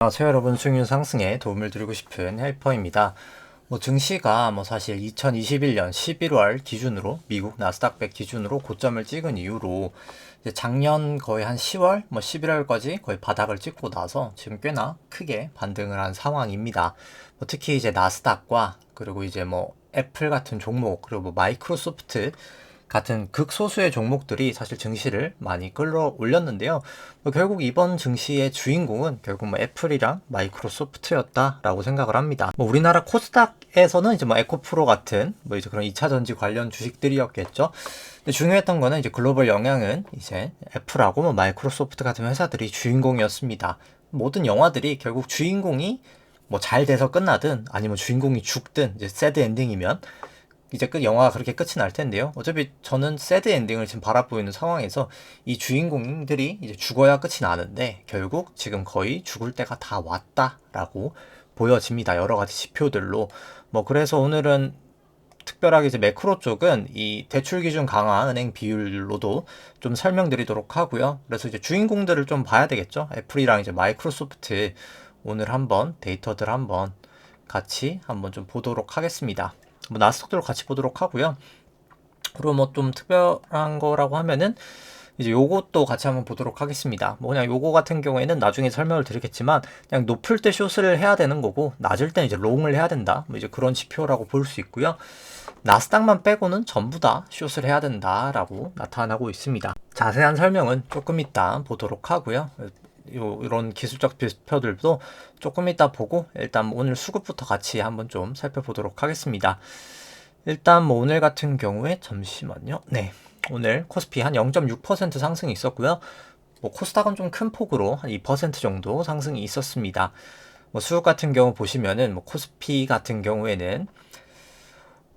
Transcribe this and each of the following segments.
안녕하세요 여러분, 수익률 상승에 도움을 드리고 싶은 헬퍼입니다. 증시가 사실 2021년 11월 기준으로 미국 나스닥 100 기준으로 고점을 찍은 이후로 이제 작년 거의 한 10월 11월까지 거의 바닥을 찍고 나서 지금 꽤나 크게 반등을 한 상황입니다. 특히 이제 나스닥과 그리고 이제 애플 같은 종목, 그리고 마이크로소프트 같은 극소수의 종목들이 사실 증시를 많이 끌어올렸는데요. 결국 이번 증시의 주인공은 결국 애플이랑 마이크로소프트였다라고 생각을 합니다. 우리나라 코스닥에서는 이제 에코프로 같은 이제 그런 2차 전지 관련 주식들이었겠죠. 근데 중요했던 거는 이제 글로벌 영향은 이제 애플하고 마이크로소프트 같은 회사들이 주인공이었습니다. 모든 영화들이 결국 주인공이 잘 돼서 끝나든 아니면 주인공이 죽든 이제 새드 엔딩이면 이제 영화가 그렇게 끝이 날 텐데요. 어차피 저는 새드 엔딩을 지금 바라보고 있는 상황에서 이 주인공들이 이제 죽어야 끝이 나는데 결국 지금 거의 죽을 때가 다 왔다라고 보여집니다. 여러 가지 지표들로. 그래서 오늘은 특별하게 이제 매크로 쪽은 이 대출 기준 강화 은행 비율로도 좀 설명드리도록 하고요. 그래서 이제 주인공들을 좀 봐야 되겠죠. 애플이랑 이제 마이크로소프트 오늘 한번 데이터들 한번 같이 한번 좀 보도록 하겠습니다. 나스닥도 같이 보도록 하고요. 그리고 좀 특별한 거라고 하면은 이제 요것도 같이 한번 보도록 하겠습니다. 그냥 요거 같은 경우에는 나중에 설명을 드리겠지만 그냥 높을 때 숏을 해야 되는 거고 낮을 때는 이제 롱을 해야 된다. 이제 그런 지표라고 볼 수 있고요. 나스닥만 빼고는 전부 다 숏을 해야 된다라고 나타나고 있습니다. 자세한 설명은 조금 이따 보도록 하고요. 이런 기술적 지표들도 조금 이따 보고 일단 오늘 수급부터 같이 한번 좀 살펴보도록 하겠습니다. 일단 오늘 같은 경우에 잠시만요. 네, 오늘 코스피 한 0.6% 상승이 있었고요. 코스닥은 좀 큰 폭으로 한 2% 정도 상승이 있었습니다. 수급 같은 경우 보시면은 코스피 같은 경우에는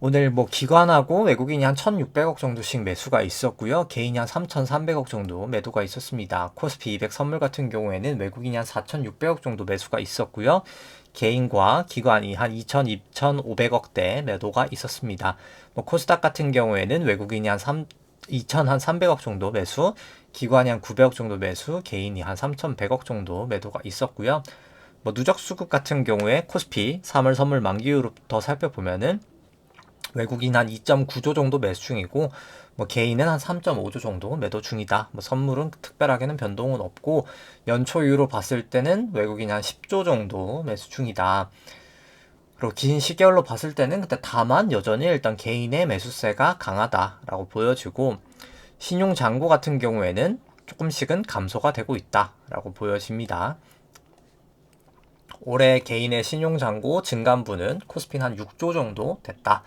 오늘 기관하고 외국인이 한 1,600억 정도씩 매수가 있었고요. 개인이 한 3,300억 정도 매도가 있었습니다. 코스피 200 선물 같은 경우에는 외국인이 한 4,600억 정도 매수가 있었고요. 개인과 기관이 한 2,500억대 매도가 있었습니다. 코스닥 같은 경우에는 외국인이 한 2,300억 정도 매수, 기관이 한 900억 정도 매수, 개인이 한 3,100억 정도 매도가 있었고요. 누적 수급 같은 경우에 코스피 3월 선물 만기율부터 살펴보면은 외국인 한 2.9조 정도 매수 중이고 개인은 한 3.5조 정도 매도 중이다. 선물은 특별하게는 변동은 없고 연초 이후로 봤을 때는 외국인 한 10조 정도 매수 중이다. 그리고 긴 시계열로 봤을 때는 근데 다만 여전히 일단 개인의 매수세가 강하다라고 보여지고 신용 잔고 같은 경우에는 조금씩은 감소가 되고 있다라고 보여집니다. 올해 개인의 신용 잔고 증감분은 코스피는 한 6조 정도 됐다.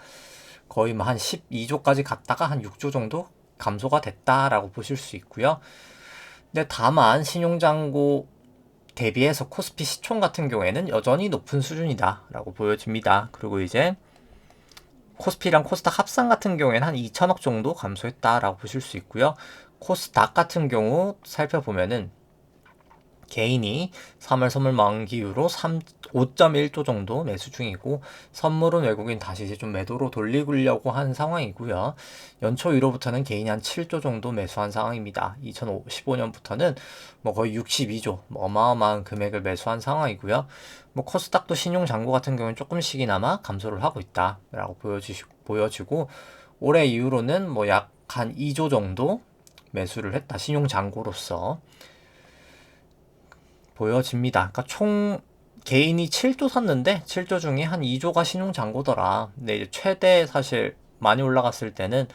거의 한 12조까지 갔다가 한 6조 정도 감소가 됐다라고 보실 수 있고요. 근데 다만 신용잔고 대비해서 코스피 시총 같은 경우에는 여전히 높은 수준이다라고 보여집니다. 그리고 이제 코스피랑 코스닥 합산 같은 경우에는 한 2천억 정도 감소했다라고 보실 수 있고요. 코스닥 같은 경우 살펴보면은 개인이 3월 선물 만기율로 5.1조 정도 매수 중이고 선물은 외국인 다시 이제 좀 매도로 돌리려고 한 상황이고요. 연초 이후로부터는 개인이 한 7조 정도 매수한 상황입니다. 2015년부터는 거의 62조 어마어마한 금액을 매수한 상황이고요. 코스닥도 신용 잔고 같은 경우는 조금씩이나마 감소를 하고 있다라고 보여지고 올해 이후로는 약 한 2조 정도 매수를 했다. 신용 잔고로서 보여집니다. 그러니까 총 개인이 7조 샀는데 7조 중에 한 2조가 신용잔고더라. 근데 이제 최대 사실 많이 올라갔을 때는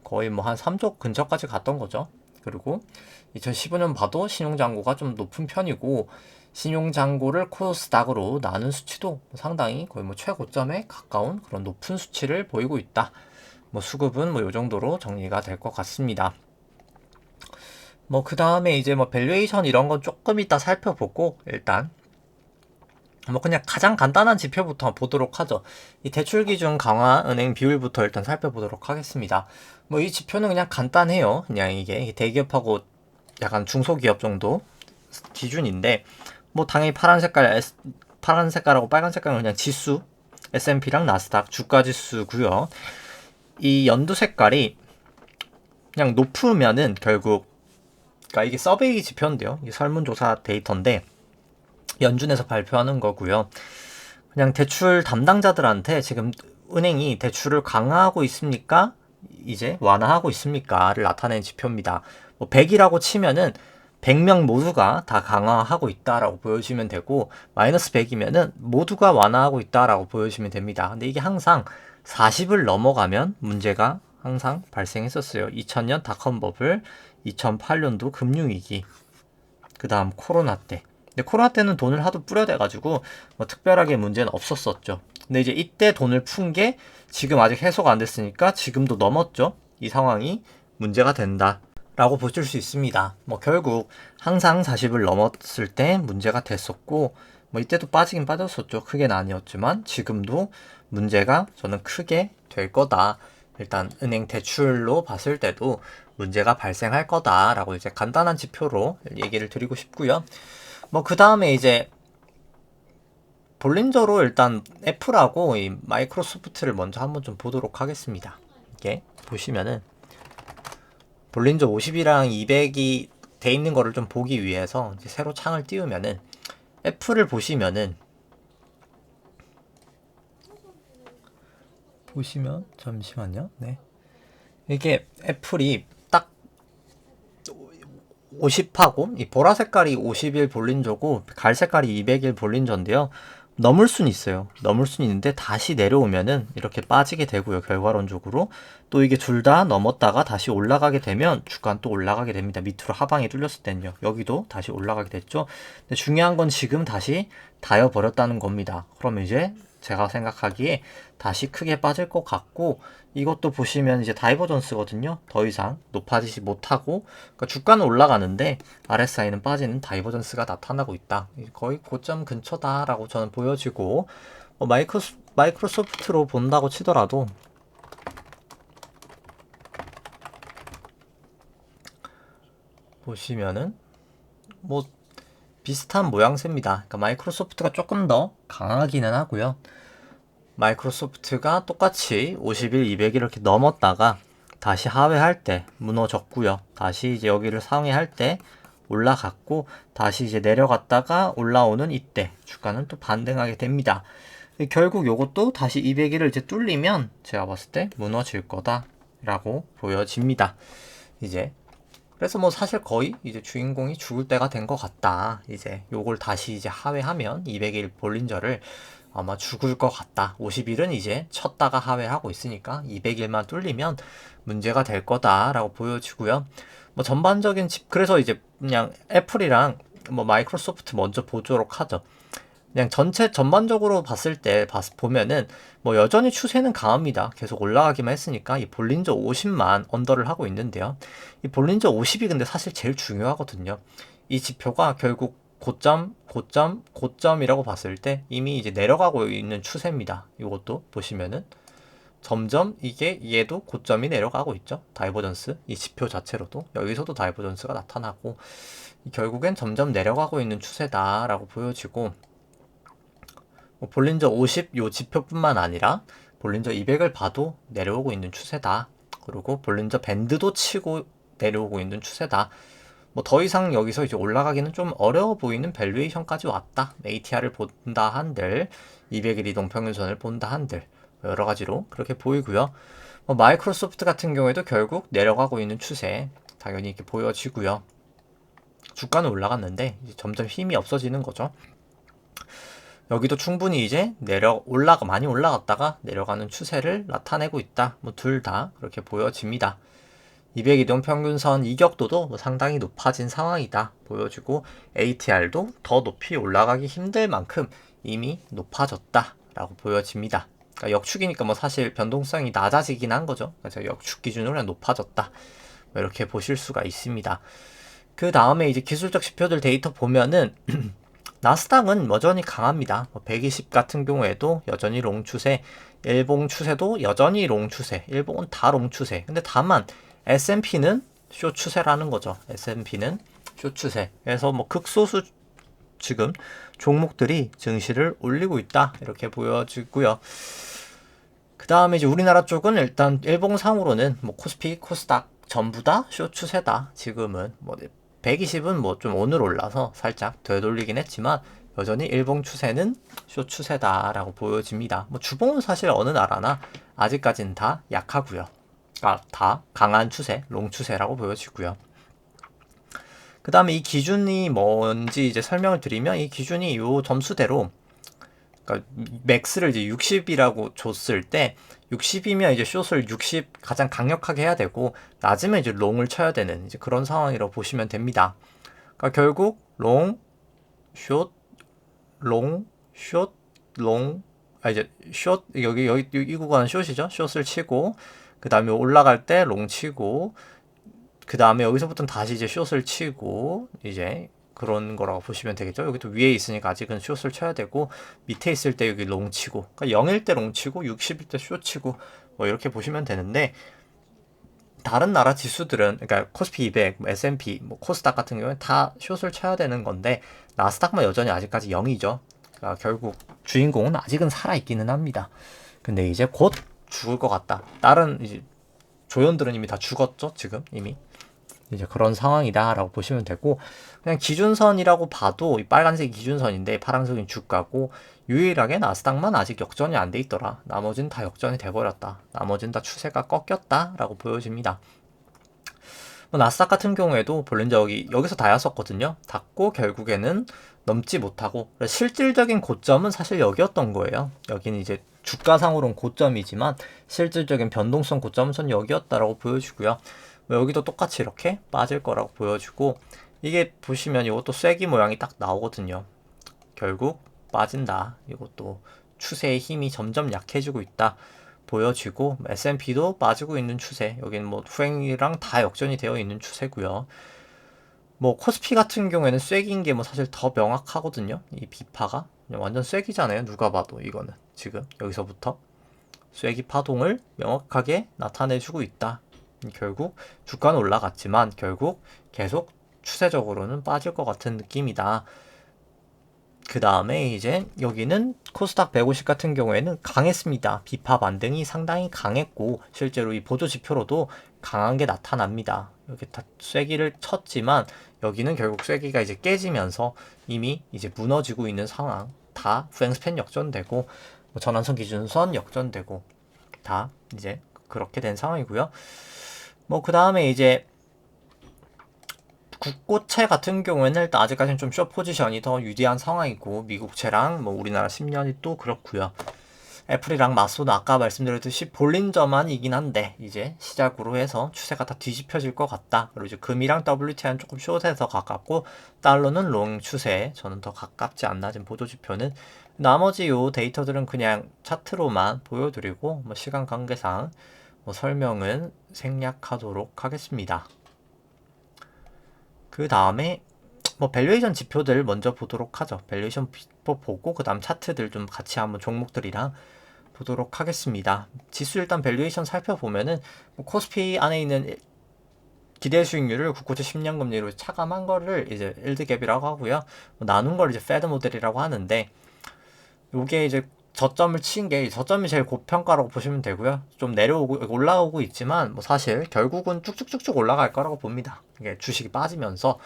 거의 한 3조 근처까지 갔던 거죠. 그리고 2015년 봐도 신용잔고가 좀 높은 편이고 신용잔고를 코스닥으로 나눈 수치도 상당히 거의 최고점에 가까운 그런 높은 수치를 보이고 있다. 수급은 요 정도로 정리가 될 것 같습니다. 그 다음에 이제 밸류에이션 이런 건 조금 이따 살펴보고 일단 그냥 가장 간단한 지표부터 보도록 하죠. 이 대출 기준 강화 은행 비율부터 일단 살펴보도록 하겠습니다. 이 지표는 그냥 간단해요. 그냥 이게 대기업하고 약간 중소기업 정도 기준인데 당연히 파란 색깔하고 빨간 색깔은 그냥 지수 S&P랑 나스닥 주가 지수고요. 이 연두 색깔이 그냥 높으면은 결국 그러니까 이게 서베이 지표인데요. 이게 설문조사 데이터인데 연준에서 발표하는 거고요. 그냥 대출 담당자들한테 지금 은행이 대출을 강화하고 있습니까? 이제 완화하고 있습니까?를 나타낸 지표입니다. 뭐 100이라고 치면은 100명 모두가 다 강화하고 있다라고 보여주시면 되고, 마이너스 100이면은 모두가 완화하고 있다라고 보여주시면 됩니다. 근데 이게 항상 40을 넘어가면 문제가 항상 발생했었어요. 2000년 닷컴 버블, 2008년도 금융위기, 그 다음 코로나 때. 근데 코로나 때는 돈을 하도 뿌려대가지고 뭐 특별하게 문제는 없었었죠. 근데 이제 이때 돈을 푼 게 지금 아직 해소가 안 됐으니까 지금도 넘었죠. 이 상황이 문제가 된다 라고 보실 수 있습니다. 뭐 결국 항상 40을 넘었을 때 문제가 됐었고, 뭐 이때도 빠지긴 빠졌었죠. 크게는 아니었지만 지금도 문제가 저는 크게 될 거다. 일단 은행 대출로 봤을 때도 문제가 발생할 거다라고 이제 간단한 지표로 얘기를 드리고 싶고요. 뭐 그 다음에 이제 볼린저로 일단 애플하고 이 마이크로소프트를 먼저 한번 좀 보도록 하겠습니다. 이게 보시면은 볼린저 50이랑 200이 돼 있는 거를 좀 보기 위해서 이제 새로 창을 띄우면은 애플을 보시면은, 보시면 잠시만요. 네. 이게 애플이 딱 50하고 이 보라 색깔이 50일 볼린저고 갈 색깔이 200일 볼린저인데요. 넘을 수는 있어요. 넘을 수는 있는데 다시 내려오면은 이렇게 빠지게 되고요. 결과론적으로 또 이게 둘 다 넘었다가 다시 올라가게 되면 주가는 또 올라가게 됩니다. 밑으로 하방이 뚫렸을 때는요. 여기도 다시 올라가게 됐죠. 근데 중요한 건 지금 다시 닿여버렸다는 겁니다. 그러면 이제 제가 생각하기에 다시 크게 빠질 것 같고, 이것도 보시면 이제 다이버전스거든요. 더 이상 높아지지 못하고, 그러니까 주가는 올라가는데 RSI는 빠지는 다이버전스가 나타나고 있다. 거의 고점 근처다라고 저는 보여지고, 마이크로소프트로 본다고 치더라도 보시면은 뭐 비슷한 모양새입니다. 그러니까 마이크로소프트가 조금 더 강하기는 하고요. 마이크로소프트가 똑같이 50일, 200일 이렇게 넘었다가 다시 하회할 때 무너졌고요. 다시 이제 여기를 상회할 때 올라갔고, 다시 이제 내려갔다가 올라오는 이때 주가는 또 반등하게 됩니다. 결국 요것도 다시 200일을 이제 뚫리면 제가 봤을 때 무너질 거다라고 보여집니다. 이제 그래서 뭐 사실 거의 이제 주인공이 죽을 때가 된 것 같다. 이제 요걸 다시 이제 하회하면 200일 볼린저를 아마 죽을 것 같다. 50일은 이제 쳤다가 하회하고 있으니까 200일만 뚫리면 문제가 될 거다라고 보여지고요. 뭐 전반적인 그래서 이제 그냥 애플이랑 뭐 마이크로소프트 먼저 보도록 하죠. 그냥 전반적으로 봤을 때 보면은 뭐 여전히 추세는 강합니다. 계속 올라가기만 했으니까 이 볼린저 50만 언더를 하고 있는데요. 이 볼린저 50이 근데 사실 제일 중요하거든요. 이 지표가 결국 고점이라고 봤을 때 이미 이제 내려가고 있는 추세입니다. 이것도 보시면은 점점 이게 얘도 고점이 내려가고 있죠. 다이버전스 이 지표 자체로도 여기서도 다이버전스가 나타나고 결국엔 점점 내려가고 있는 추세다라고 보여지고, 볼린저 50 요 지표뿐만 아니라 볼린저 200을 봐도 내려오고 있는 추세다. 그리고 볼린저 밴드도 치고 내려오고 있는 추세다. 뭐 더 이상 여기서 이제 올라가기는 좀 어려워 보이는 밸류에이션까지 왔다. ATR을 본다 한들, 200일 이동평균선을 본다 한들, 여러 가지로 그렇게 보이고요. 마이크로소프트 같은 경우에도 결국 내려가고 있는 추세 당연히 이렇게 보여지고요. 주가는 올라갔는데 이제 점점 힘이 없어지는 거죠. 여기도 충분히 이제 많이 올라갔다가 내려가는 추세를 나타내고 있다. 뭐 둘 다 그렇게 보여집니다. 200이동 평균선 이격도도 뭐 상당히 높아진 상황이다 보여지고, ATR도 더 높이 올라가기 힘들 만큼 이미 높아졌다 라고 보여집니다. 그러니까 역축이니까 뭐 사실 변동성이 낮아지긴 한 거죠. 그래서 역축 기준으로 그냥 높아졌다, 뭐 이렇게 보실 수가 있습니다. 그 다음에 이제 기술적 지표들 데이터 보면은 나스닥은 여전히 강합니다. 120 같은 경우에도 여전히 롱 추세, 일봉 추세도 여전히 롱 추세, 일봉은 다 롱 추세. 근데 다만 S&P는 쇼 추세라는 거죠. S&P는 쇼 추세. 그래서 뭐 극소수 지금 종목들이 증시를 올리고 있다 이렇게 보여지고요. 그 다음에 이제 우리나라 쪽은 일단 일봉상으로는 뭐 코스피, 코스닥 전부 다 쇼 추세다. 지금은 뭐 120은 뭐 좀 오늘 올라서 살짝 되돌리긴 했지만 여전히 일봉 추세는 숏 추세다라고 보여집니다. 뭐 주봉은 사실 어느 나라나 아직까지는 다 약하고요. 다 강한 추세, 롱 추세라고 보여지고요. 그 다음에 이 기준이 뭔지 이제 설명을 드리면, 이 기준이 요 점수대로, 그러니까 맥스를 이제 60이라고 줬을 때 60이면 이제 숏을 60 가장 강력하게 해야 되고, 낮으면 이제 롱을 쳐야 되는 이제 그런 상황이라고 보시면 됩니다. 그러니까 결국 롱, 숏, 롱, 숏, 롱, 이제 숏, 여기 이 구간은 숏이죠. 숏을 치고, 그 다음에 올라갈 때 롱 치고, 그 다음에 여기서부터는 다시 이제 숏을 치고, 이제 그런 거라고 보시면 되겠죠. 여기 또 위에 있으니까 아직은 숏을 쳐야 되고, 밑에 있을 때 여기 롱 치고, 그러니까 0일 때 롱 치고 60일 때 숏 치고, 뭐 이렇게 보시면 되는데, 다른 나라 지수들은, 그러니까 코스피 200, 뭐 S&P, 뭐 코스닥 같은 경우는 다 숏을 쳐야 되는 건데, 나스닥만 여전히 아직까지 0이죠. 그러니까 결국 주인공은 아직은 살아있기는 합니다. 근데 이제 곧 죽을 것 같다. 다른 이제 조연들은 이미 다 죽었죠, 지금 이미. 이제 그런 상황이다라고 보시면 되고, 그냥 기준선이라고 봐도 이 빨간색이 기준선인데 파란색이 주가고, 유일하게 나스닥만 아직 역전이 안 돼 있더라. 나머지는 다 역전이 돼 버렸다. 나머지는 다 추세가 꺾였다라고 보여집니다. 뭐 나스닥 같은 경우에도 볼린저기 여기서 닿았었거든요. 닿고 결국에는 넘지 못하고, 실질적인 고점은 사실 여기였던 거예요. 여기는 이제 주가상으로는 고점이지만 실질적인 변동성 고점은 전 여기였다라고 보여주고요. 여기도 똑같이 이렇게 빠질 거라고 보여주고, 이게 보시면 이것도 쐐기 모양이 딱 나오거든요. 결국 빠진다. 이것도 추세의 힘이 점점 약해지고 있다 보여지고, S&P도 빠지고 있는 추세. 여기는 뭐 후행이랑 다 역전이 되어 있는 추세고요. 뭐 코스피 같은 경우에는 쐐기인 게 뭐 사실 더 명확하거든요. 이 비파가 완전 쐐기잖아요. 누가 봐도 이거는 지금 여기서부터 쐐기 파동을 명확하게 나타내주고 있다. 결국 주가는 올라갔지만 결국 계속 추세적으로는 빠질 것 같은 느낌이다. 그 다음에 이제 여기는 코스닥 150 같은 경우에는 강했습니다. 비파 반등이 상당히 강했고, 실제로 이 보조 지표로도 강한 게 나타납니다. 여기 다 쐐기를 쳤지만 여기는 결국 쐐기가 이제 깨지면서 이미 이제 무너지고 있는 상황. 다 후행스팬 역전되고, 뭐 전환선 기준선 역전되고, 다 이제 그렇게 된 상황이고요. 뭐 그 다음에 이제 국고채 같은 경우에는 일단 아직까지는 좀 숏 포지션이 더 유리한 상황이고, 미국채랑 뭐 우리나라 10년이 또 그렇고요. 애플이랑 마소도 아까 말씀드렸듯이 볼린저만이긴 한데 이제 시작으로 해서 추세가 다 뒤집혀질 것 같다. 그리고 이제 금이랑 WTI는 조금 숏에 더 가깝고, 달러는 롱 추세에 저는 더 가깝지 않나, 지금 보조지표는. 나머지 요 데이터들은 그냥 차트로만 보여드리고, 뭐 시간 관계상 뭐 설명은 생략하도록 하겠습니다. 그 다음에 뭐 밸류에이션 지표들 먼저 보도록 하죠. 밸류에이션 지표 보고 그 다음 차트들 좀 같이 한번 종목들이랑 보도록 하겠습니다. 지수 일단 밸류에이션 살펴보면은 뭐 코스피 안에 있는 기대 수익률을 국고채 10년 금리로 차감한 거를 이제 일드갭이라고 하고요. 뭐 나눈 걸 이제 패드 모델이라고 하는데, 요게 이제 저점을 친 게, 저점이 제일 고평가라고 보시면 되고요. 좀 내려오고 올라오고 있지만 뭐 사실 결국은 쭉쭉쭉쭉 올라갈 거라고 봅니다. 이게 주식이 빠지면서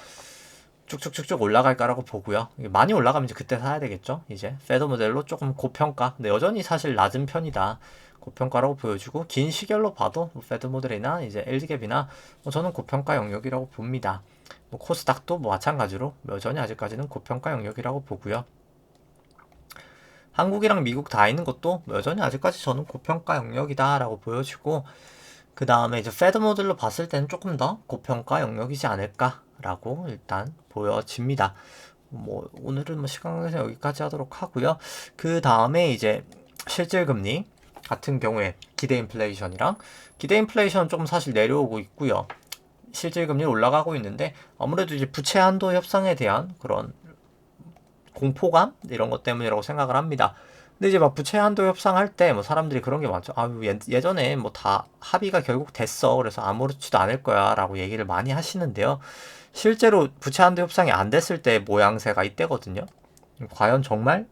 쭉쭉쭉쭉 올라갈 거라고 보고요. 많이 올라가면 이제 그때 사야 되겠죠. 이제 패드 모델로 조금 고평가, 근데 여전히 사실 낮은 편이다. 고평가라고 보여주고, 긴 시결로 봐도 뭐 패드 모델이나 이제 LD갭이나 뭐 저는 고평가 영역이라고 봅니다. 뭐 코스닥도 뭐 마찬가지로 여전히 아직까지는 고평가 영역이라고 보고요. 한국이랑 미국 다 있는 것도 여전히 아직까지 저는 고평가 영역이다 라고 보여지고, 그 다음에 이제 패드 모델로 봤을 때는 조금 더 고평가 영역이지 않을까 라고 일단 보여집니다. 뭐 오늘은 뭐 시간 관계상 여기까지 하도록 하고요. 그 다음에 이제 실질금리 같은 경우에 기대 인플레이션이랑, 기대 인플레이션은 조금 사실 내려오고 있고요. 실질금리 올라가고 있는데, 아무래도 이제 부채 한도 협상에 대한 그런 공포감 이런 것 때문이라고 생각을 합니다. 근데 이제 막 부채 한도 협상할 때 뭐 사람들이 그런 게 많죠. 아, 예전에 뭐 다 합의가 결국 됐어. 그래서 아무렇지도 않을 거야 라고 얘기를 많이 하시는데요. 실제로 부채 한도 협상이 안 됐을 때 모양새가 이때거든요. 과연 정말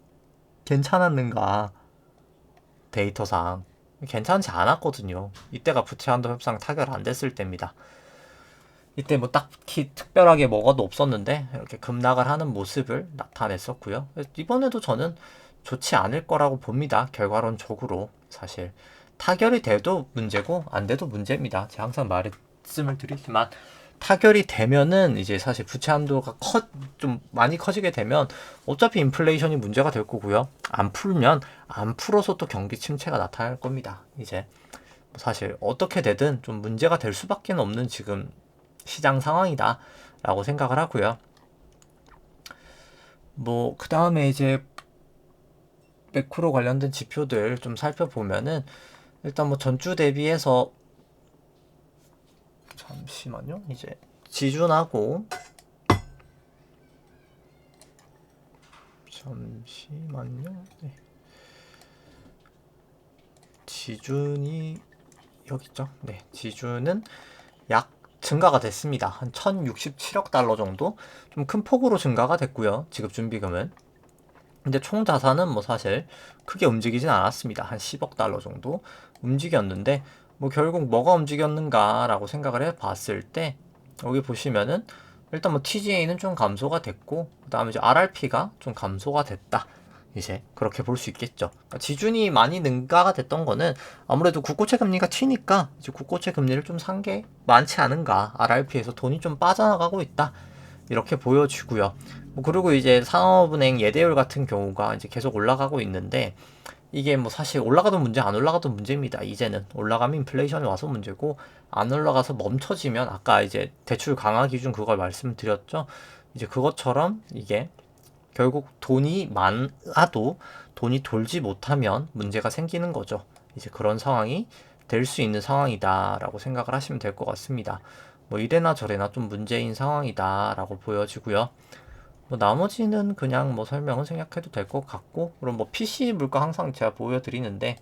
괜찮았는가, 데이터상 괜찮지 않았거든요. 이때가 부채 한도 협상 타결 안 됐을 때입니다. 이때 뭐 딱히 특별하게 뭐가도 없었는데 이렇게 급락을 하는 모습을 나타냈었고요. 이번에도 저는 좋지 않을 거라고 봅니다. 결과론적으로 사실 타결이 돼도 문제고 안 돼도 문제입니다. 제가 항상 말씀을 드리지만 타결이 되면은 이제 사실 부채 한도가 좀 많이 커지게 되면 어차피 인플레이션이 문제가 될 거고요. 안 풀면 안 풀어서 또 경기 침체가 나타날 겁니다. 이제 사실 어떻게 되든 좀 문제가 될 수밖에 없는 지금 시장 상황이다 라고 생각을 하고요. 뭐 그 다음에 이제 매크로 관련된 지표들 좀 살펴보면은 일단 뭐 전주 대비해서 잠시만요. 이제 지준하고 잠시만요. 네. 지준이 여기 있죠. 네, 지준은 약 증가가 됐습니다. 한 1067억 달러 정도 좀 큰 폭으로 증가가 됐고요. 지급준비금은. 근데 총 자산은 뭐 사실 크게 움직이진 않았습니다. 한 10억 달러 정도 움직였는데 뭐 결국 뭐가 움직였는가라고 생각을 해봤을 때 여기 보시면은 일단 뭐 TGA는 좀 감소가 됐고 그 다음에 이제 RRP가 좀 감소가 됐다. 이제 그렇게 볼 수 있겠죠. 그러니까 지준이 많이 능가가 됐던 거는 아무래도 국고채 금리가 튀니까 이제 국고채 금리를 좀 산 게 많지 않은가. RRP에서 돈이 좀 빠져나가고 있다. 이렇게 보여지고요. 뭐 그리고 이제 상업은행 예대율 같은 경우가 이제 계속 올라가고 있는데 이게 뭐 사실 올라가도 문제 안 올라가도 문제입니다. 이제는 올라가면 인플레이션이 와서 문제고 안 올라가서 멈춰지면 아까 이제 대출 강화 기준 그걸 말씀드렸죠. 이제 그것처럼 이게 결국 돈이 많아도 돈이 돌지 못하면 문제가 생기는 거죠. 이제 그런 상황이 될 수 있는 상황이다라고 생각을 하시면 될 것 같습니다. 뭐 이래나 저래나 좀 문제인 상황이다라고 보여지고요. 뭐 나머지는 그냥 뭐 설명은 생략해도 될 것 같고, 그럼 뭐 PC 물가 항상 제가 보여드리는데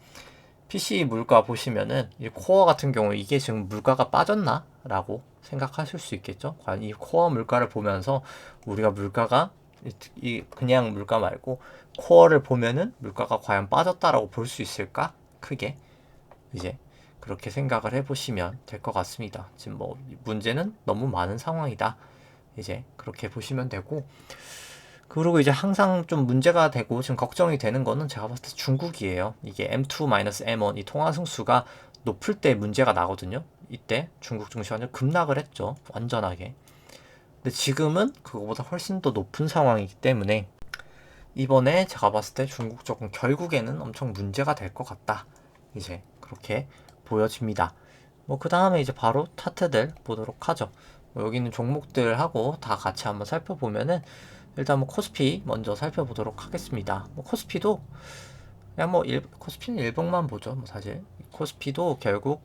PC 물가 보시면은 이 코어 같은 경우 이게 지금 물가가 빠졌나? 라고 생각하실 수 있겠죠. 과연 이 코어 물가를 보면서 우리가 물가가 이 그냥 물가 말고 코어를 보면은 물가가 과연 빠졌다라고 볼 수 있을까? 크게 이제 그렇게 생각을 해보시면 될 것 같습니다. 지금 뭐 문제는 너무 많은 상황이다. 이제 그렇게 보시면 되고, 그리고 이제 항상 좀 문제가 되고 지금 걱정이 되는 거는 제가 봤을 때 중국이에요. 이게 M2-M1 이 통화 승수가 높을 때 문제가 나거든요. 이때 중국 증시 완전 급락을 했죠. 완전하게. 근데 지금은 그거보다 훨씬 더 높은 상황이기 때문에 이번에 제가 봤을 때 중국 쪽은 결국에는 엄청 문제가 될 것 같다. 이제 그렇게 보여집니다. 뭐 그 다음에 이제 바로 차트들 보도록 하죠. 뭐 여기 있는 종목들하고 다 같이 한번 살펴보면은 일단 뭐 코스피 먼저 살펴보도록 하겠습니다. 뭐 코스피도 그냥 뭐 코스피는 일봉만 보죠. 뭐 사실 코스피도 결국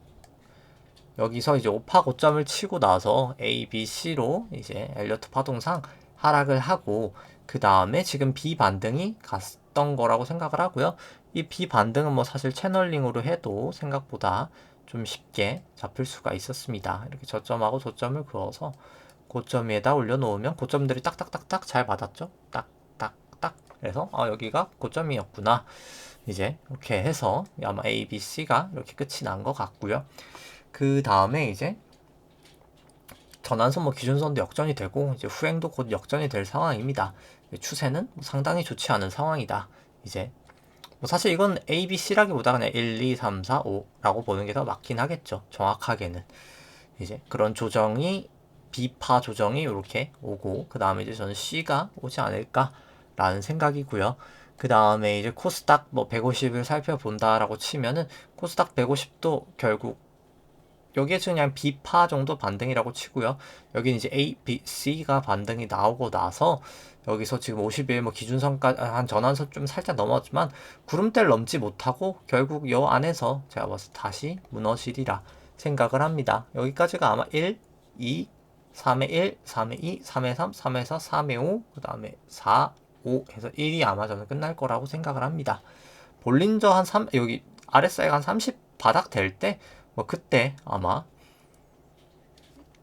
여기서 이제 5파 고점을 치고 나서 A, B, C로 이제 엘리어트 파동상 하락을 하고 그 다음에 지금 B 반등이 갔던 거라고 생각을 하고요. 이 B 반등은 뭐 사실 채널링으로 해도 생각보다 좀 쉽게 잡힐 수가 있었습니다. 이렇게 저점하고 저점을 그어서 고점 위에다 올려놓으면 고점들이 딱딱딱딱 잘 받았죠. 딱딱딱. 그래서 여기가 고점이었구나. 이제 이렇게 해서 아마 A, B, C가 이렇게 끝이 난 것 같고요. 그 다음에 이제 전환선 뭐 기준선도 역전이 되고 이제 후행도 곧 역전이 될 상황입니다. 추세는 상당히 좋지 않은 상황이다. 이제 뭐 사실 이건 A, B, C라기보다 그냥 1, 2, 3, 4, 5라고 보는 게 더 맞긴 하겠죠. 정확하게는. 이제 그런 조정이 B파 조정이 이렇게 오고 그 다음에 이제 저는 C가 오지 않을까라는 생각이고요. 그 다음에 이제 코스닥 뭐 150을 살펴본다라고 치면은 코스닥 150도 결국 여기에 그냥 B파 정도 반등이라고 치고요. 여기는 이제 A, B, C가 반등이 나오고 나서 여기서 지금 50일 뭐 기준선까지 한 전환선 좀 살짝 넘었지만 구름대를 넘지 못하고 결국 요 안에서 제가 봤을 때 다시 무너지리라 생각을 합니다. 여기까지가 아마 1, 2, 3의 1, 3의 2, 3의 3, 3의 4, 3의 5, 그 다음에 4, 5 해서 1이 아마 저는 끝날 거라고 생각을 합니다. 볼린저 한 3, 여기 RSI가 한 30 바닥 될 때 뭐 그때 아마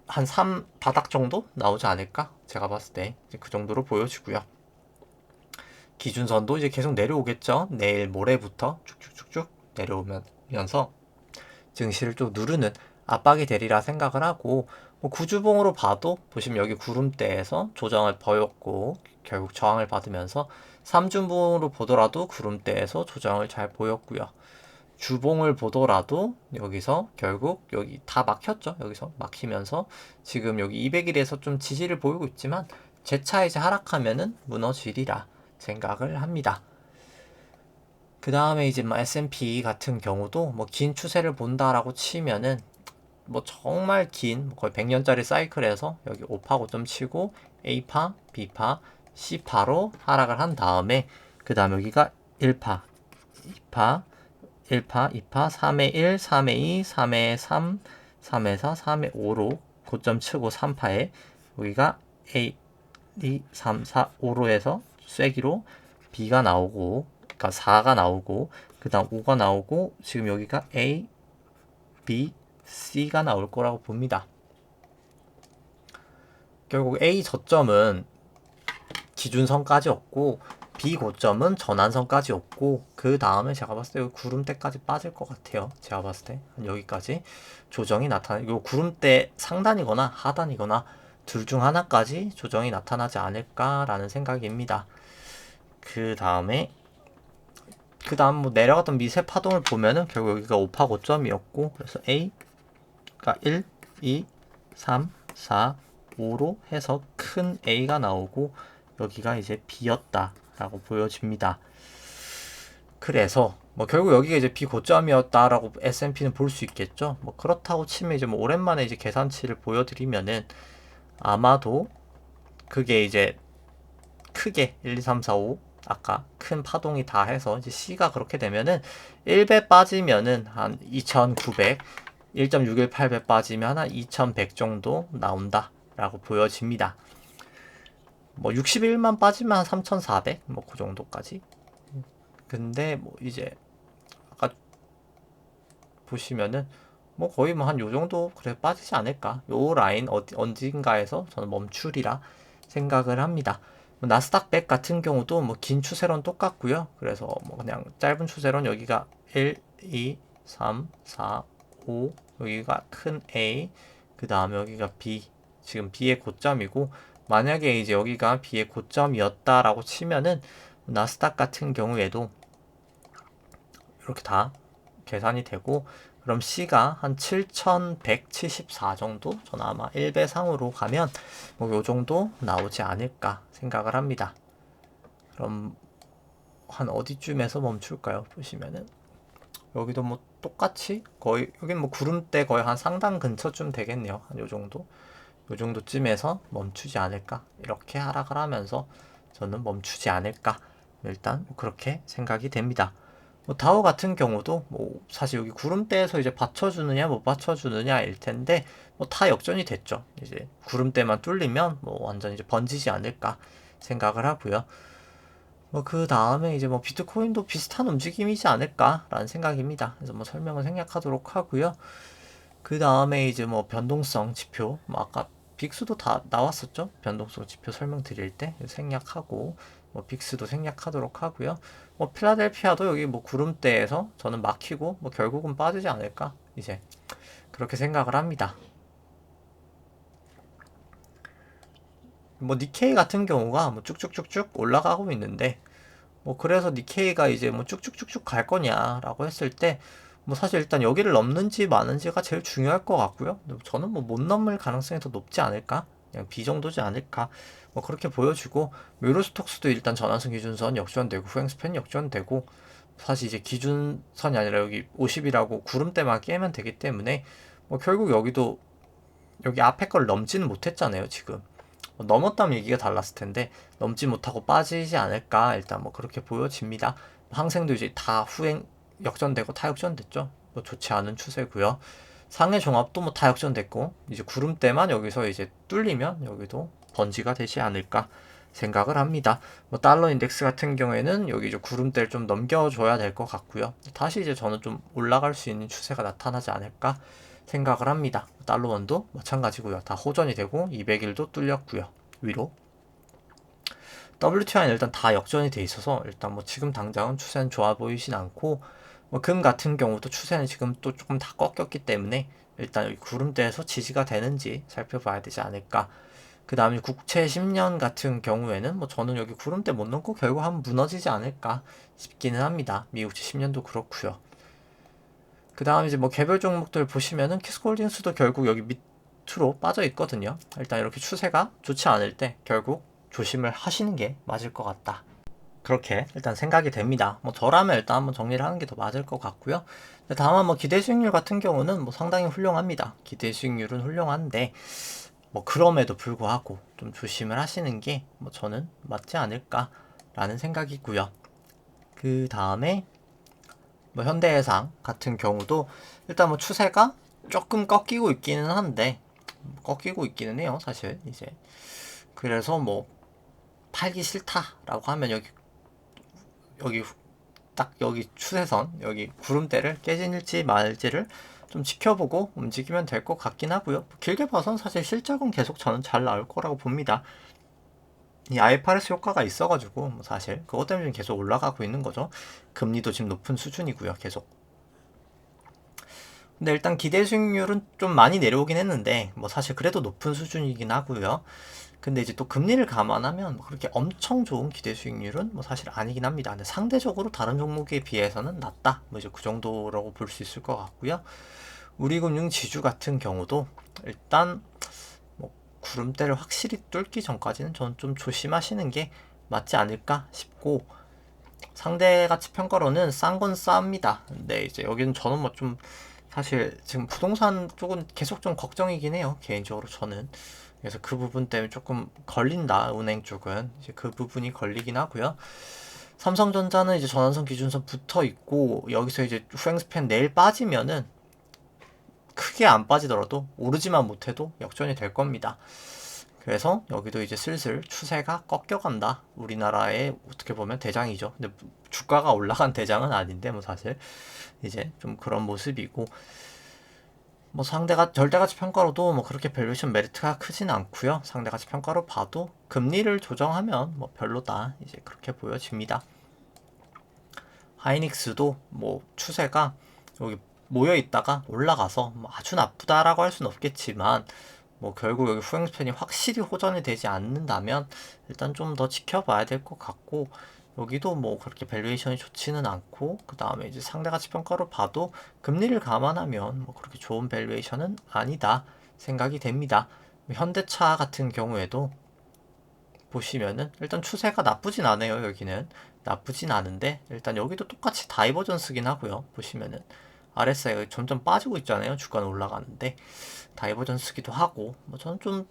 한 3 바닥 정도 나오지 않을까? 제가 봤을 때 그 정도로 보여지고요. 기준선도 이제 계속 내려오겠죠. 내일 모레부터 쭉쭉쭉쭉 내려오면서 증시를 좀 누르는 압박이 되리라 생각을 하고 뭐 구주봉으로 봐도 보시면 여기 구름대에서 조정을 보였고 결국 저항을 받으면서 삼중봉으로 보더라도 구름대에서 조정을 잘 보였고요. 주봉을 보더라도 여기서 결국 여기 다 막혔죠. 여기서 막히면서 지금 여기 200일에서 좀 지지를 보이고 있지만 재차 이제 하락하면은 무너지리라 생각을 합니다. 그 다음에 이제 뭐 S&P 같은 경우도 뭐 긴 추세를 본다라고 치면은 뭐 정말 긴 거의 100년짜리 사이클에서 여기 5파 고점 치고 A파, B파, C파로 하락을 한 다음에 그 다음 여기가 1파, 2파, 1파, 2파, 3회 1, 3회 2, 3회 3, 3회 4, 3회 5로 고점 치고 3파에 여기가 A, 2, 3, 4, 5로 해서 쐐기로 B가 나오고 그러니까 4가 나오고 그 다음 5가 나오고 지금 여기가 A, B, C가 나올 거라고 봅니다. 결국 A 저점은 기준선까지였고 B 고점은 전환선까지였고 그 다음에 제가 봤을 때 여기 구름대까지 빠질 것 같아요. 제가 봤을 때 여기까지 조정이 요 구름대 상단이거나 하단이거나 둘 중 하나까지 조정이 나타나지 않을까라는 생각입니다. 그 다음 뭐 내려갔던 미세 파동을 보면은 결국 여기가 5파 고점이었고 그래서 A가 1, 2, 3, 4, 5로 해서 큰 A가 나오고 여기가 이제 B였다라고 보여집니다. 그래서 뭐 결국 여기가 이제 B 고점이었다라고 S&P는 볼 수 있겠죠. 뭐 그렇다고 치면 이제 뭐 오랜만에 이제 계산치를 보여드리면은 아마도 그게 이제 크게 1, 2, 3, 4, 5 아까 큰 파동이 다 해서 이제 C가 그렇게 되면은 1배 빠지면은 한 2900, 1.618배 빠지면 한 2100 정도 나온다 라고 보여집니다. 뭐 61만 빠지면 한 3400, 뭐 그 정도까지. 근데 뭐 이제 아까 보시면은 뭐 거의 뭐 한 요 정도 그래 빠지지 않을까. 요 라인 언젠가에서 저는 멈추리라 생각을 합니다. 나스닥 100 같은 경우도 뭐 긴 추세론 똑같고요. 그래서 뭐 그냥 짧은 추세론 여기가 1, 2, 3, 4, 5 여기가 큰 A 그 다음에 여기가 B 지금 B의 고점이고 만약에 이제 여기가 B의 고점이었다라고 치면은 나스닥 같은 경우에도 이렇게 다 계산이 되고 그럼 C가 한 7174 정도? 저는 아마 1배상으로 가면 뭐 요 정도 나오지 않을까 생각을 합니다. 그럼 한 어디쯤에서 멈출까요? 보시면은 여기도 뭐 똑같이 거의 여긴 뭐 구름대 거의 한 상단 근처쯤 되겠네요. 한 요 정도. 요 정도쯤에서 멈추지 않을까? 이렇게 하락을 하면서 저는 멈추지 않을까? 일단 뭐 그렇게 생각이 됩니다. 뭐 다우 같은 경우도 뭐 사실 여기 구름대에서 이제 받쳐주느냐 못 받쳐주느냐일 텐데 뭐 다 역전이 됐죠. 이제 구름대만 뚫리면 뭐 완전 이제 번지지 않을까 생각을 하고요. 뭐 그 다음에 이제 뭐 비트코인도 비슷한 움직임이지 않을까라는 생각입니다. 그래서 뭐 설명을 생략하도록 하고요. 그 다음에 이제 뭐 변동성 지표, 뭐 아까 빅스도 다 나왔었죠. 변동성 지표 설명드릴 때 생략하고 뭐 빅스도 생략하도록 하고요. 뭐 필라델피아도 여기 뭐 구름대에서 저는 막히고 뭐 결국은 빠지지 않을까 이제 그렇게 생각을 합니다. 뭐 니케이 같은 경우가 뭐 쭉쭉쭉쭉 올라가고 있는데 뭐 그래서 니케이가 이제 뭐 쭉쭉쭉쭉 갈 거냐라고 했을 때 뭐 사실 일단 여기를 넘는지 마는지가 제일 중요할 것 같고요. 저는 뭐 못 넘을 가능성이 더 높지 않을까? 그냥 B 정도지 않을까? 뭐 그렇게 보여주고 유로스톡스도 일단 전환선 기준선 역전되고 후행스팬 역전되고 사실 이제 기준선이 아니라 여기 50이라고 구름대만 깨면 되기 때문에 뭐 결국 여기도 여기 앞에 걸 넘지는 못했잖아요 지금. 넘었다면 얘기가 달랐을 텐데 넘지 못하고 빠지지 않을까 일단 뭐 그렇게 보여집니다. 항생도 이제 다 후행 역전되고 타역전됐죠. 뭐 좋지 않은 추세고요. 상해 종합도 뭐 타역전됐고 이제 구름대만 여기서 이제 뚫리면 여기도 번지가 되지 않을까 생각을 합니다. 뭐 달러 인덱스 같은 경우에는 여기 이제 구름대를 좀 넘겨줘야 될 것 같고요. 다시 이제 저는 좀 올라갈 수 있는 추세가 나타나지 않을까 생각을 합니다. 달러원도 마찬가지고요. 다 호전이 되고 200일도 뚫렸고요. 위로. WTI는 일단 다 역전이 돼 있어서 일단 뭐 지금 당장은 추세는 좋아 보이진 않고 뭐 금 같은 경우도 추세는 지금 또 조금 다 꺾였기 때문에 일단 여기 구름대에서 지지가 되는지 살펴봐야 되지 않을까. 그 다음에 국채 10년 같은 경우에는 뭐 저는 여기 구름대 못 넘고 결국 한번 무너지지 않을까 싶기는 합니다. 미국채 10년도 그렇고요. 그 다음 이제 뭐 개별 종목들 보시면은 키스콜딩스도 결국 여기 밑으로 빠져 있거든요. 일단 이렇게 추세가 좋지 않을 때 결국 조심을 하시는 게 맞을 것 같다. 그렇게 일단 생각이 됩니다. 뭐 저라면 일단 한번 정리를 하는 게 더 맞을 것 같고요. 다만 뭐 기대 수익률 같은 경우는 뭐 상당히 훌륭합니다. 기대 수익률은 훌륭한데 뭐 그럼에도 불구하고 좀 조심을 하시는 게 뭐 저는 맞지 않을까라는 생각이고요. 그 다음에 뭐 현대해상 같은 경우도 일단 뭐 추세가 조금 꺾이고 있기는 한데 꺾이고 있기는 해요, 사실 이제. 그래서 뭐 팔기 싫다라고 하면 여기 딱 여기 추세선 여기 구름대를 깨질지 말지를 좀 지켜보고 움직이면 될 것 같긴 하고요. 길게 봐선 사실 실적은 계속 저는 잘 나올 거라고 봅니다. 이 IFRS 효과가 있어가지고 뭐 사실 그것 때문에 계속 올라가고 있는 거죠. 금리도 지금 높은 수준이고요, 계속. 근데 일단 기대 수익률은 좀 많이 내려오긴 했는데 뭐 사실 그래도 높은 수준이긴 하고요. 근데 이제 또 금리를 감안하면 뭐 그렇게 엄청 좋은 기대 수익률은 뭐 사실 아니긴 합니다. 근데 상대적으로 다른 종목에 비해서는 낮다. 뭐 이제 그 정도라고 볼 수 있을 것 같고요. 우리금융 지주 같은 경우도 일단 뭐 구름대를 확실히 뚫기 전까지는 저는 좀 조심하시는 게 맞지 않을까 싶고, 상대 가치 평가로는 싼 건 쌉니다. 근데 이제 여기는 저는 뭐 좀 사실 지금 부동산 쪽은 계속 좀 걱정이긴 해요, 개인적으로 저는. 그래서 그 부분 때문에 조금 걸린다, 은행 쪽은. 이제 그 부분이 걸리긴 하고요. 삼성전자는 이제 전환선 기준선 붙어 있고, 여기서 이제 후행 스팬 내일 빠지면은 크게 안 빠지더라도 오르지만 못해도 역전이 될 겁니다. 그래서 여기도 이제 슬슬 추세가 꺾여간다. 우리나라의 어떻게 보면 대장이죠. 근데 주가가 올라간 대장은 아닌데 뭐 사실 이제 좀 그런 모습이고, 뭐 상대가 절대가치 평가로도 뭐 그렇게 밸류에이션 메리트가 크진 않고요. 상대가치 평가로 봐도 금리를 조정하면 뭐 별로다, 이제 그렇게 보여집니다. 하이닉스도 뭐 추세가 여기 모여 있다가 올라가서 뭐 아주 나쁘다라고 할 수는 없겠지만 뭐 결국 여기 후행스팬이 확실히 호전이 되지 않는다면 일단 좀 더 지켜봐야 될 것 같고, 여기도 뭐 그렇게 밸류에이션이 좋지는 않고, 그 다음에 이제 상대가치 평가로 봐도 금리를 감안하면 뭐 그렇게 좋은 밸류에이션은 아니다 생각이 됩니다. 현대차 같은 경우에도 보시면은 일단 추세가 나쁘진 않아요. 여기는 나쁘진 않은데 일단 여기도 똑같이 다이버전스긴 하고요. 보시면은 RSI가 점점 빠지고 있잖아요. 주가는 올라가는데 다이버전스기도 하고, 뭐 저는 좀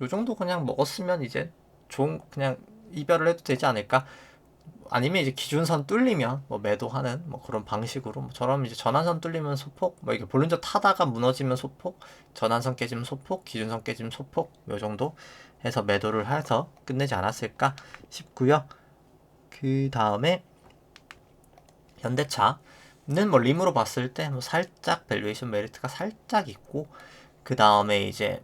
요 정도 그냥 먹었으면 이제 좋은, 그냥 이별을 해도 되지 않을까. 아니면 이제 기준선 뚫리면 뭐 매도하는 뭐 그런 방식으로, 뭐 저럼 이제 전환선 뚫리면 소폭, 뭐 이게 볼린저 타다가 무너지면 소폭, 전환선 깨지면 소폭, 기준선 깨지면 소폭, 요 정도 해서 매도를 해서 끝내지 않았을까 싶고요. 그 다음에 현대차는 뭐 림으로 봤을 때 뭐 살짝 밸류에이션 메리트가 살짝 있고, 그 다음에 이제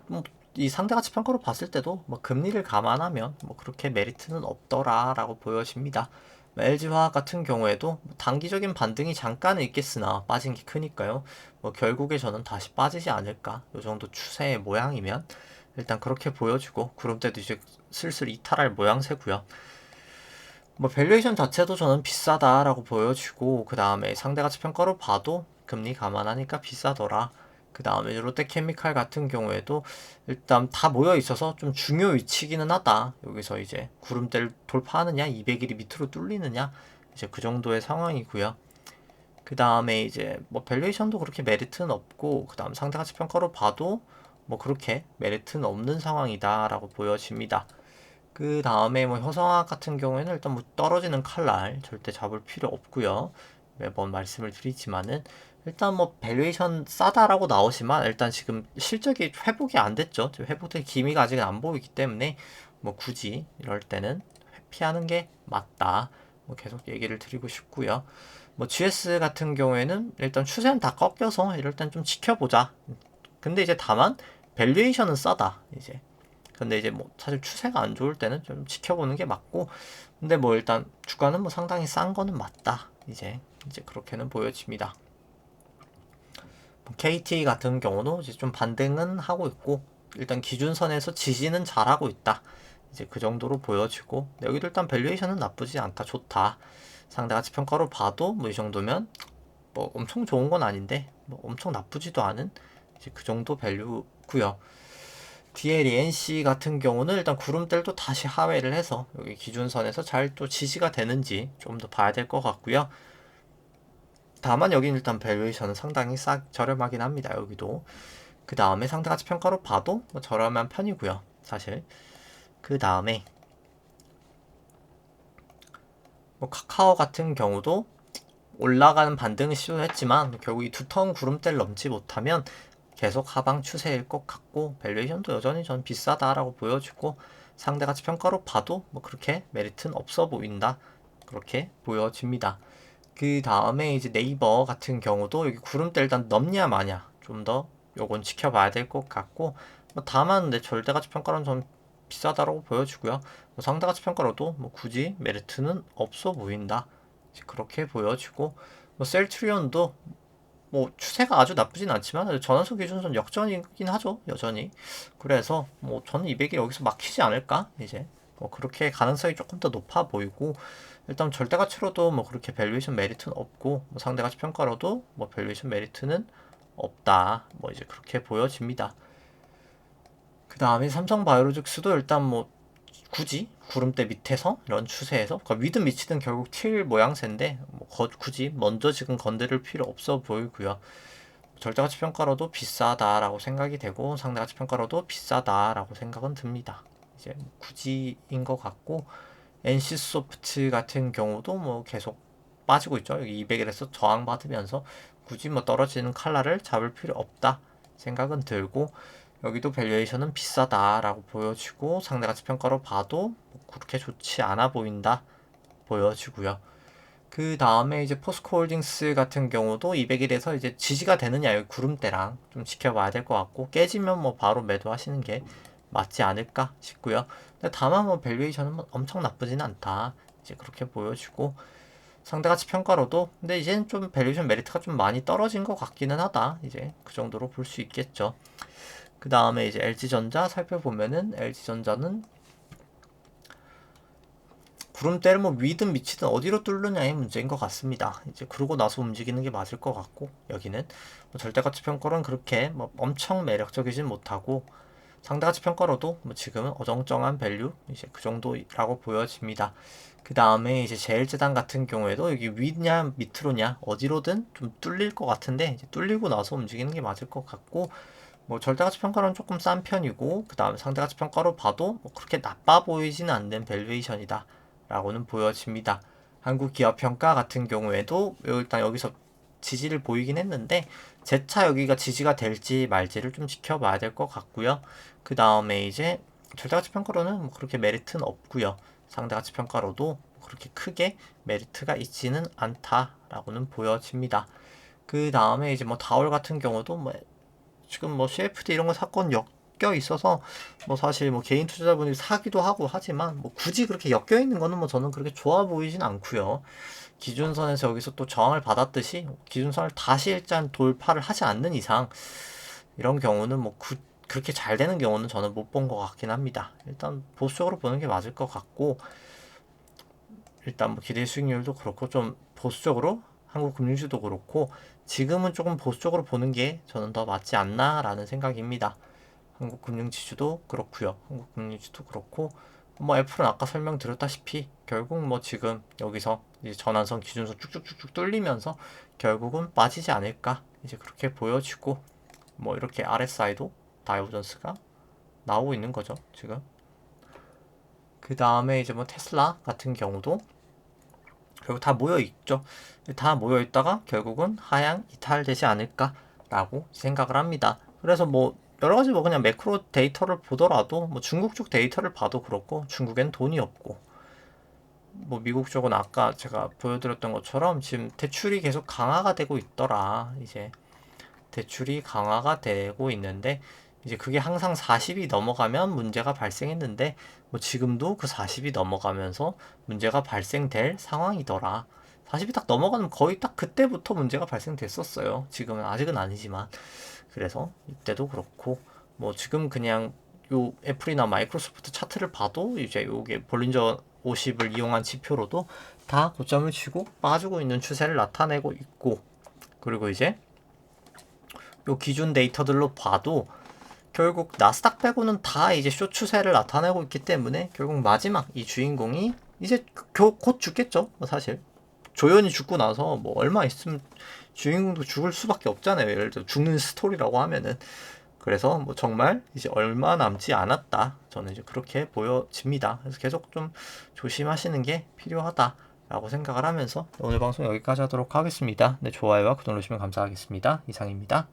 뭐 이 상대가치 평가로 봤을 때도 뭐 금리를 감안하면 뭐 그렇게 메리트는 없더라라고 보여집니다. LG화학 같은 경우에도 뭐 단기적인 반등이 잠깐은 있겠으나 빠진 게 크니까요. 뭐 결국에 저는 다시 빠지지 않을까. 요 정도 추세의 모양이면 일단 그렇게 보여지고, 구름대도 이제 슬슬 이탈할 모양새고요. 뭐 밸류에이션 자체도 저는 비싸다라고 보여지고, 그 다음에 상대가치 평가로 봐도 금리 감안하니까 비싸더라. 그 다음에 롯데케미칼 같은 경우에도 일단 다 모여 있어서 좀 중요 위치기는 하다. 여기서 이제 구름대를 돌파하느냐, 200일이 밑으로 뚫리느냐, 이제 그 정도의 상황이고요. 그 다음에 이제 뭐 밸류에이션도 그렇게 메리트는 없고, 그 다음 상대가치 평가로 봐도 뭐 그렇게 메리트는 없는 상황이다라고 보여집니다. 그 다음에 뭐 효성화학 같은 경우에는 일단 뭐 떨어지는 칼날 절대 잡을 필요 없고요. 매번 말씀을 드리지만은 일단 뭐 밸류에이션 싸다라고 나오지만 일단 지금 실적이 회복이 안 됐죠. 회복될 기미가 아직은 안 보이기 때문에 뭐 굳이 이럴 때는 회피하는 게 맞다. 뭐 계속 얘기를 드리고 싶고요. 뭐 GS 같은 경우에는 일단 추세는 다 꺾여서 이럴 땐 좀 지켜보자. 근데 이제 다만 밸류에이션은 싸다, 이제. 근데 이제 뭐 사실 추세가 안 좋을 때는 좀 지켜보는 게 맞고, 근데 뭐 일단 주가는 뭐 상당히 싼 거는 맞다, 이제 그렇게는 보여집니다. KT 같은 경우도 이제 좀 반등은 하고 있고, 일단 기준선에서 지지는 잘하고 있다. 이제 그 정도로 보여지고, 여기도 일단 밸류에이션은 나쁘지 않다, 좋다. 상대가치 평가로 봐도 뭐 이 정도면 뭐 엄청 좋은 건 아닌데 뭐 엄청 나쁘지도 않은 이제 그 정도 밸류고요. DLENC 같은 경우는 일단 구름대도 다시 하회를 해서 여기 기준선에서 잘 또 지지가 되는지 좀 더 봐야 될 것 같고요. 다만 여기는 일단 밸류에이션은 상당히 저렴하긴 합니다. 여기도. 그 다음에 상대가치 평가로 봐도 뭐 저렴한 편이고요. 사실. 그 다음에 뭐 카카오 같은 경우도 올라가는 반등을 시도했지만 결국 이 두터운 구름대를 넘지 못하면 계속 하방 추세일 것 같고, 밸류에이션도 여전히 전 비싸다라고 보여지고, 상대가치 평가로 봐도 뭐 그렇게 메리트는 없어 보인다, 그렇게 보여집니다. 그 다음에 이제 네이버 같은 경우도 여기 구름대 일단 넘냐 마냐 좀 더 요건 지켜봐야 될 것 같고, 뭐 다만 내 절대가치 평가로는 좀 비싸다라고 보여지고요. 뭐 상대가치 평가로도 뭐 굳이 메리트는 없어 보인다, 그렇게 보여지고, 뭐 셀트리온도 뭐 추세가 아주 나쁘진 않지만 전환선 기준선 역전이긴 하죠, 여전히. 그래서 뭐 저는 200이 여기서 막히지 않을까, 이제 뭐 그렇게 가능성이 조금 더 높아 보이고, 일단 절대가치로도 뭐 그렇게 밸류에이션 메리트는 없고, 뭐 상대가치 평가로도 뭐 밸류에이션 메리트는 없다, 뭐 이제 그렇게 보여집니다. 그 다음에 삼성바이오로직스도 일단 뭐 굳이 구름대 밑에서 이런 추세에서, 그러니까 위든 밑이든 결국 튈 모양새인데 뭐 굳이 먼저 지금 건드릴 필요 없어 보이고요. 절대가치 평가로도 비싸다라고 생각이 되고, 상대가치 평가로도 비싸다라고 생각은 듭니다. 이제 뭐 굳이인 것 같고, NC소프트 같은 경우도 뭐 계속 빠지고 있죠. 여기 200일에서 저항받으면서 굳이 뭐 떨어지는 칼라를 잡을 필요 없다 생각은 들고, 여기도 밸류에이션은 비싸다라고 보여지고, 상대가치 평가로 봐도 뭐 그렇게 좋지 않아 보인다 보여지고요. 그 다음에 이제 포스코홀딩스 같은 경우도 200일에서 이제 지지가 되느냐, 여기 구름대랑 좀 지켜봐야 될 것 같고, 깨지면 뭐 바로 매도하시는 게 맞지 않을까 싶고요. 근데 다만 뭐 밸류에이션은 뭐 엄청 나쁘지는 않다, 이제 그렇게 보여지고, 상대가치 평가로도 근데 이제는 좀 밸류에이션 메리트가 좀 많이 떨어진 것 같기는 하다, 이제 그 정도로 볼 수 있겠죠. 그 다음에 이제 LG전자 살펴보면은, LG전자는 구름대를 뭐 위든 밑이든 어디로 뚫느냐의 문제인 것 같습니다. 이제 그러고 나서 움직이는 게 맞을 것 같고, 여기는 뭐 절대가치 평가로는 그렇게 뭐 엄청 매력적이진 못하고, 상대가치 평가로도 뭐 지금은 어정쩡한 밸류, 이제 그 정도라고 보여집니다. 그 다음에 이제 제일제당 같은 경우에도 여기 위냐 밑으로냐 어디로든 좀 뚫릴 것 같은데, 이제 뚫리고 나서 움직이는 게 맞을 것 같고, 뭐 절대가치 평가로는 조금 싼 편이고, 그 다음에 상대가치 평가로 봐도 뭐 그렇게 나빠 보이지는 않는 밸류에이션이다 라고는 보여집니다. 한국기업평가 같은 경우에도 일단 여기서 지지를 보이긴 했는데, 재차 여기가 지지가 될지 말지를 좀 지켜봐야 될 것 같고요. 그 다음에 이제 절대가치 평가로는 뭐 그렇게 메리트는 없고요. 상대가치 평가로도 그렇게 크게 메리트가 있지는 않다라고는 보여집니다. 그 다음에 이제 뭐 다올 같은 경우도 뭐 지금 뭐 CFD 이런 거 사건 엮여 있어서 뭐 사실 뭐 개인 투자자분이 사기도 하고 하지만, 뭐 굳이 그렇게 엮여 있는 거는 뭐 저는 그렇게 좋아 보이진 않고요. 기준선에서 여기서 또 저항을 받았듯이 기준선을 다시 일단 돌파를 하지 않는 이상, 이런 경우는 뭐 그렇게 잘 되는 경우는 저는 못 본 것 같긴 합니다. 일단 보수적으로 보는 게 맞을 것 같고, 일단 뭐 기대 수익률도 그렇고 좀 보수적으로, 한국금융주도 그렇고 지금은 조금 보수적으로 보는 게 저는 더 맞지 않나라는 생각입니다. 한국금융지주도 그렇고요. 한국금융지주도 그렇고, 뭐 애플은 아까 설명드렸다시피 결국 뭐 지금 여기서 이제 전환선 기준선 쭉쭉쭉쭉 뚫리면서 결국은 빠지지 않을까, 이제 그렇게 보여지고, 뭐 이렇게 RSI도 다이버전스가 나오고 있는 거죠, 지금. 그 다음에 이제 뭐 테슬라 같은 경우도 결국 다 모여 있죠. 다 모여 있다가 결국은 하향 이탈되지 않을까라고 생각을 합니다. 그래서 뭐 여러 가지 뭐 그냥 매크로 데이터를 보더라도, 뭐 중국 쪽 데이터를 봐도 그렇고, 중국엔 돈이 없고, 뭐 미국 쪽은 아까 제가 보여드렸던 것처럼 지금 대출이 계속 강화가 되고 있더라. 이제 대출이 강화가 되고 있는데, 이제 그게 항상 40이 넘어가면 문제가 발생했는데, 뭐 지금도 그 40이 넘어가면서 문제가 발생될 상황이더라. 40이 딱 넘어가면 거의 딱 그때부터 문제가 발생됐었어요. 지금은 아직은 아니지만. 그래서 이때도 그렇고 뭐 지금 그냥 요 애플이나 마이크로소프트 차트를 봐도 이제 요게 볼린저 50을 이용한 지표로도 다 고점을 치고 빠지고 있는 추세를 나타내고 있고, 그리고 이제 요 기준 데이터들로 봐도 결국 나스닥 빼고는 다 이제 숏 추세를 나타내고 있기 때문에 결국 마지막 이 주인공이 이제 곧 죽겠죠. 뭐 사실 조연이 죽고 나서 뭐 얼마 있으면 주인공도 죽을 수밖에 없잖아요. 예를 들어 죽는 스토리라고 하면은. 그래서 뭐 정말 이제 얼마 남지 않았다, 저는 이제 그렇게 보여집니다. 그래서 계속 좀 조심하시는 게 필요하다라고 생각을 하면서 오늘 방송 여기까지 하도록 하겠습니다. 네, 좋아요와 구독 눌러주시면 감사하겠습니다. 이상입니다.